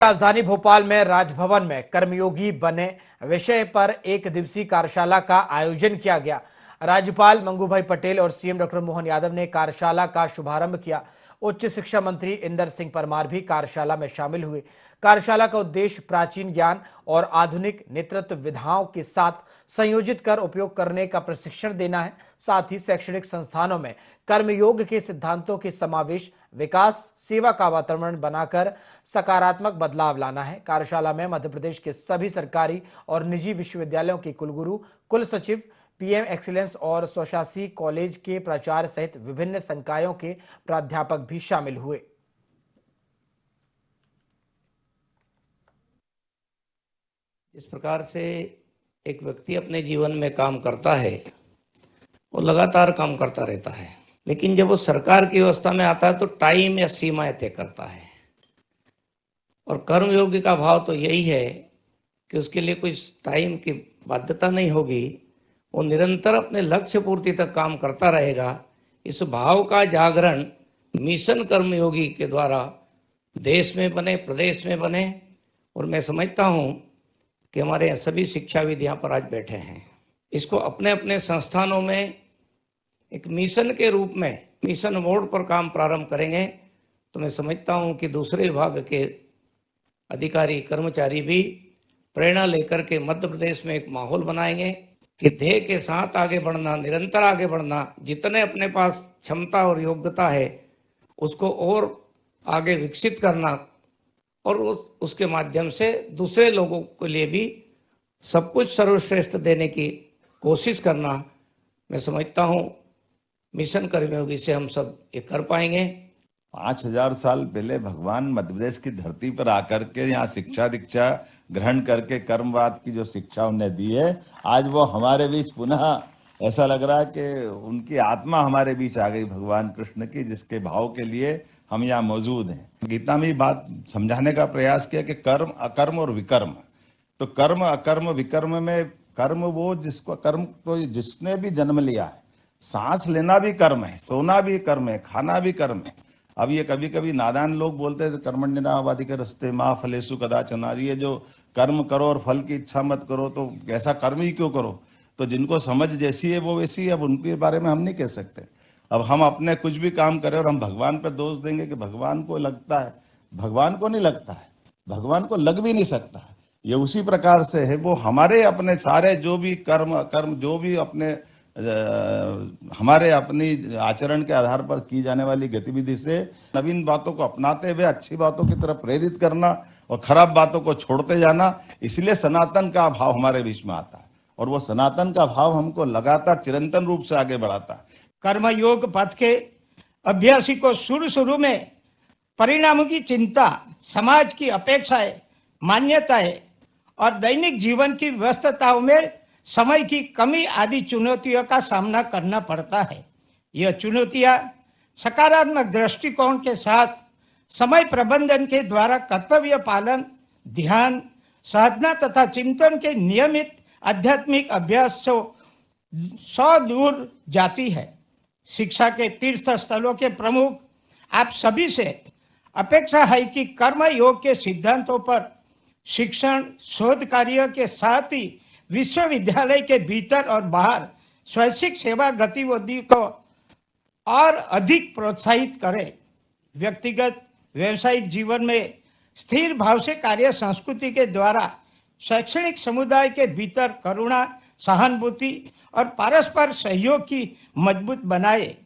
राजधानी भोपाल में राजभवन में कर्मयोगी बने विषय पर एक दिवसीय कार्यशाला का आयोजन किया गया। राज्यपाल मंगूभाई पटेल और सीएम डॉक्टर मोहन यादव ने कार्यशाला का शुभारंभ किया। उच्च शिक्षा मंत्री इंदर सिंह परमार भी कार्यशाला में शामिल हुए। कार्यशाला का उद्देश्य प्राचीन ज्ञान और आधुनिक नेतृत्व विधाओं के साथ संयोजित कर उपयोग करने का प्रशिक्षण देना है। साथ ही शैक्षणिक संस्थानों में कर्मयोग के सिद्धांतों के समावेश, विकास, सेवा का वातावरण बनाकर सकारात्मक बदलाव लाना है। कार्यशाला में मध्य प्रदेश के सभी सरकारी और निजी विश्वविद्यालयों के कुलगुरु, कुल सचिव, पीएम एक्सीलेंस और स्वशासी कॉलेज के प्राचार्य सहित विभिन्न संकायों के प्राध्यापक भी शामिल हुए। इस प्रकार से एक व्यक्ति अपने जीवन में काम करता है, वो लगातार काम करता रहता है, लेकिन जब वो सरकार की व्यवस्था में आता है तो टाइम या सीमाएं तय करता है। और कर्मयोगी का भाव तो यही है कि उसके लिए कोई टाइम की बाध्यता नहीं होगी, वो निरंतर अपने लक्ष्य पूर्ति तक काम करता रहेगा। इस भाव का जागरण मिशन कर्मयोगी के द्वारा देश में बने, प्रदेश में बने। और मैं समझता हूँ कि हमारे यहाँ सभी शिक्षाविद यहाँ पर आज बैठे हैं, इसको अपने अपने संस्थानों में एक मिशन के रूप में, मिशन मोड पर काम प्रारंभ करेंगे तो मैं समझता हूँ कि दूसरे विभाग के अधिकारी, कर्मचारी भी प्रेरणा लेकर के मध्य प्रदेश में एक माहौल बनाएंगे कि ध्येय के साथ आगे बढ़ना, निरंतर आगे बढ़ना, जितने अपने पास क्षमता और योग्यता है उसको और आगे विकसित करना और उसके माध्यम से दूसरे लोगों के लिए भी सब कुछ सर्वश्रेष्ठ देने की कोशिश करना। मैं समझता हूँ मिशन कर्मयोगी से हम सब ये कर पाएंगे। 5000 साल पहले भगवान मध्य प्रदेश की धरती पर आकर के यहाँ शिक्षा दीक्षा ग्रहण करके कर्मवाद की जो शिक्षा उन्हें दी है, आज वो हमारे बीच पुनः ऐसा लग रहा है कि उनकी आत्मा हमारे बीच आ गई भगवान कृष्ण की, जिसके भाव के लिए हम यहाँ मौजूद हैं। गीता में बात समझाने का प्रयास किया कि कर्म, अकर्म और विकर्म। तो कर्म, अकर्म, विकर्म में कर्म वो जिसको कर्म तो जिसने भी जन्म लिया है, सांस लेना भी कर्म है, सोना भी कर्म है, खाना भी कर्म है। अब ये कभी कभी नादान लोग बोलते हैं कर्मण्येवाधिकारस्ते मा फलेषु कदाचन, ये जो कर्म करो और फल की इच्छा मत करो, तो ऐसा कर्म ही क्यों करो। तो जिनको समझ जैसी है वो वैसी है, अब उनके बारे में हम नहीं कह सकते। अब हम अपने कुछ भी काम करें और हम भगवान पर दोष देंगे कि भगवान को लगता है, भगवान को नहीं लगता है, भगवान को लग भी नहीं सकता है। ये उसी प्रकार से है, वो हमारे अपने सारे जो भी कर्म अकर्म, जो भी अपने हमारे अपनी आचरण के आधार पर की जाने वाली गतिविधि से नवीन बातों को अपनाते हुए अच्छी बातों की तरफ प्रेरित करना और खराब बातों को छोड़ते जाना। इसलिए सनातन का भाव हमारे बीच में आता है और वो सनातन का भाव हमको लगातार चिरंतन रूप से आगे बढ़ाता है। कर्मयोग पथ के अभ्यासी को शुरू में परिणामों की चिंता, समाज की अपेक्षाएं, मान्यताएं और दैनिक जीवन की व्यस्तताओं में समय की कमी आदि चुनौतियों का सामना करना पड़ता है। यह चुनौतियां सकारात्मक दृष्टिकोण के साथ समय प्रबंधन के द्वारा कर्तव्य पालन, ध्यान, साधना तथा चिंतन के नियमित आध्यात्मिक अभ्यास से दूर जाती है। शिक्षा के तीर्थ स्थलों के प्रमुख आप सभी से अपेक्षा है कि कर्म योग के सिद्धांतों पर शिक्षण, शोध कार्य के साथ ही विश्वविद्यालय के भीतर और बाहर स्वैच्छिक सेवा गतिविधि को और अधिक प्रोत्साहित करें। व्यक्तिगत व्यवसायिक जीवन में स्थिर भाव से कार्य संस्कृति के द्वारा शैक्षणिक समुदाय के भीतर करुणा, सहानुभूति और परस्पर सहयोग की मजबूत बनाए।